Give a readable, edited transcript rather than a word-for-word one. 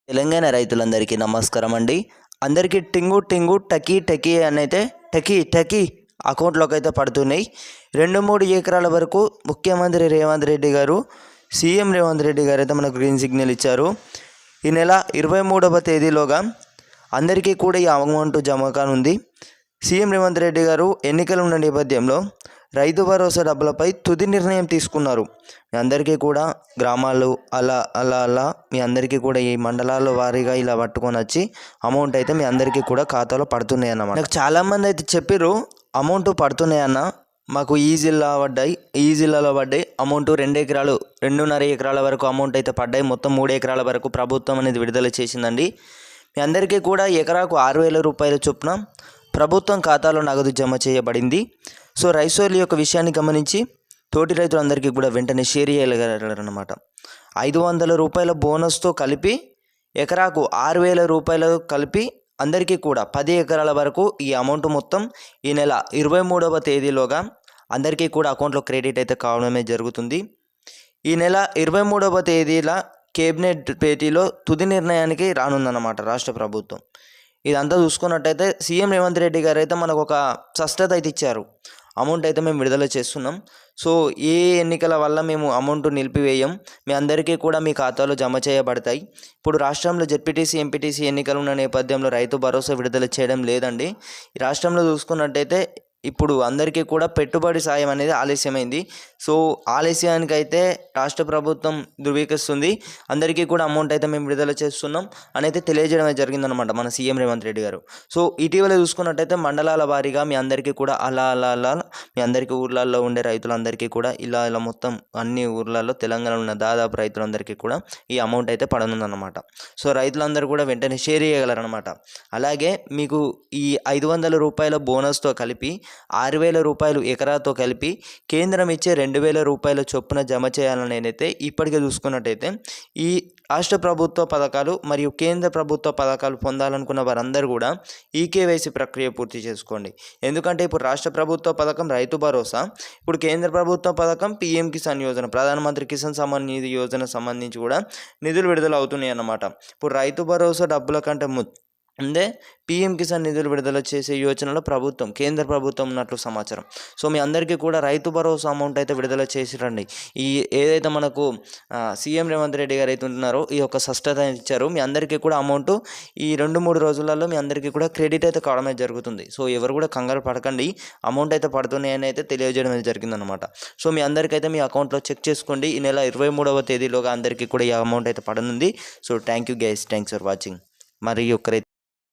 తెలంగాణ రైతులందరికీ నమస్కారం అండి. అందరికీ టింగు టింగు టకీ టకీ అని అయితే టకీ అకౌంట్లోకి అయితే పడుతున్నాయి. 2-3 ఎకరాల వరకు ముఖ్యమంత్రి రేవంత్ రెడ్డి గారు, సీఎం రేవంత్ రెడ్డి గారు అయితే మనకు గ్రీన్ సిగ్నల్ ఇచ్చారు. ఈ నెల 23వ తేదీలోగా అందరికీ కూడా ఈ అమౌంట్ జమ కానుంది. సీఎం రేవంత్ రెడ్డి గారు ఎన్నికలు ఉన్న నేపథ్యంలో రైతు భరోసా డబ్బులపై తుది నిర్ణయం తీసుకున్నారు. మీ అందరికీ కూడా గ్రామాలు అలా మీ అందరికీ కూడా ఈ మండలాల వారీగా ఇలా పట్టుకొని వచ్చి అమౌంట్ అయితే మీ అందరికీ కూడా ఖాతాలో పడుతున్నాయి అన్నమాట. నాకు చాలామంది అయితే చెప్పారు అమౌంట్ పడుతున్నాయన్న, మాకు ఈ జిల్లాలో పడ్డాయి అమౌంట్ 2.5 ఎకరాల వరకు అమౌంట్ అయితే పడ్డాయి. మొత్తం 3 ఎకరాల వరకు ప్రభుత్వం అనేది విడుదల చేసిందండి. మీ అందరికీ కూడా ఎకరాకు 6,000 రూపాయల చొప్పున ప్రభుత్వం ఖాతాలో నగదు జమ చేయబడింది. సో రైతుల యొక్క విషయాన్ని గమనించి తోటి రైతులందరికీ కూడా వెంటనే షేర్ చేయగలరన్నమాట. 500 రూపాయల బోనస్తో కలిపి ఎకరాకు 6,000 రూపాయలు కలిపి అందరికీ కూడా 10 ఎకరాల వరకు ఈ అమౌంట్ మొత్తం ఈ నెల 23వ తేదీలోగా అందరికీ కూడా అకౌంట్లో క్రెడిట్ అయితే కావడమే జరుగుతుంది. ఈ నెల 23వ తేదీల కేబినెట్ భేటీలో తుది నిర్ణయానికి రానుందన్నమాట రాష్ట్ర ప్రభుత్వం. ఇదంతా చూసుకున్నట్టయితే సీఎం రేవంత్ రెడ్డి గారు అయితే మనకు ఒక స్పష్టత అయితే ఇచ్చారు. అమౌంట్ అయితే మేము విడుదల చేస్తున్నాం. సో ఏ ఎన్నికల వల్ల మేము అమౌంట్ నిలిపివేయం, మీ అందరికీ కూడా మీ ఖాతాలో జమ చేయబడతాయి. ఇప్పుడు రాష్ట్రంలో జెడ్పీటీసీ ఎంపీటీసీ ఎన్నికలు ఉన్న నేపథ్యంలో రైతు భరోసా విడుదల చేయడం లేదండి. ఈ రాష్ట్రంలో చూసుకున్నట్టయితే ఇప్పుడు అందరికీ కూడా పెట్టుబడి సాయం అనేది ఆలస్యమైంది. సో ఆలస్యానికైతే రాష్ట్ర ప్రభుత్వం ధృవీకరిస్తుంది. అందరికీ కూడా అమౌంట్ అయితే మేము విడుదల చేస్తున్నాం అని అయితే తెలియజేయడం జరిగిందనమాట మన సీఎం రేవంత్ రెడ్డి గారు. సో ఇటీవల చూసుకున్నట్టయితే మండలాల వారీగా మీ అందరికీ కూడా అలా మీ అందరికీ ఊర్లలో ఉండే రైతులందరికీ కూడా ఇలా మొత్తం అన్ని ఊర్లలో తెలంగాణలో ఉన్న దాదాపు రైతులందరికీ కూడా ఈ అమౌంట్ అయితే పడనుందన్నమాట. సో రైతులందరూ కూడా వెంటనే షేర్ చేయగలరనమాట. అలాగే మీకు ఈ 500 రూపాయల బోనస్తో కలిపి 6,000 రూపాయలు ఎకరాతో కలిపి కేంద్రం ఇచ్చే 2,000 రూపాయల చొప్పున జమ చేయాలని అయితే ఇప్పటికే చూసుకున్నట్టయితే ఈ రాష్ట్ర ప్రభుత్వ పథకాలు మరియు కేంద్ర ప్రభుత్వ పథకాలు పొందాలనుకున్న వారందరూ కూడా ఈకేవైసీ ప్రక్రియ పూర్తి చేసుకోండి. ఎందుకంటే ఇప్పుడు రాష్ట్ర ప్రభుత్వ పథకం రైతు భరోసా, ఇప్పుడు కేంద్ర ప్రభుత్వ పథకం పీఎం కిసాన్ యోజన, ప్రధానమంత్రి కిసాన్ సమ్మాన్ నిధి యోజన సంబంధించి కూడా నిధులు విడుదల అవుతున్నాయి అన్నమాట. ఇప్పుడు రైతు భరోసా డబ్బుల కంటే ముందే పీఎం కిసాన్ నిధులు విడుదల చేసే యోచనలో కేంద్ర ప్రభుత్వం ఉన్నట్లు సమాచారం. సో మీ అందరికీ కూడా రైతు భరోసా అమౌంట్ అయితే విడుదల చేసిరండి. ఈ ఏదైతే మనకు సీఎం రేవంత్ రెడ్డి గారు అయితే ఉంటున్నారో ఈ యొక్క స్పష్టత ఇచ్చారు. మీ అందరికీ కూడా అమౌంట్ ఈ 2-3 రోజులలో మీ అందరికీ కూడా క్రెడిట్ అయితే కావడమే జరుగుతుంది. సో ఎవరు కూడా కంగారు పడకండి, అమౌంట్ అయితే పడుతున్నాయని అయితే తెలియజేయడం అయితే జరిగిందనమాట. సో మీ అందరికైతే మీ అకౌంట్లో చెక్ చేసుకోండి. ఈ నెల 23వ తేదీలోగా అందరికీ కూడా ఈ అమౌంట్ అయితే పడనుంది. So thank you guys, thanks for watching. మరి ఒక్కరైతే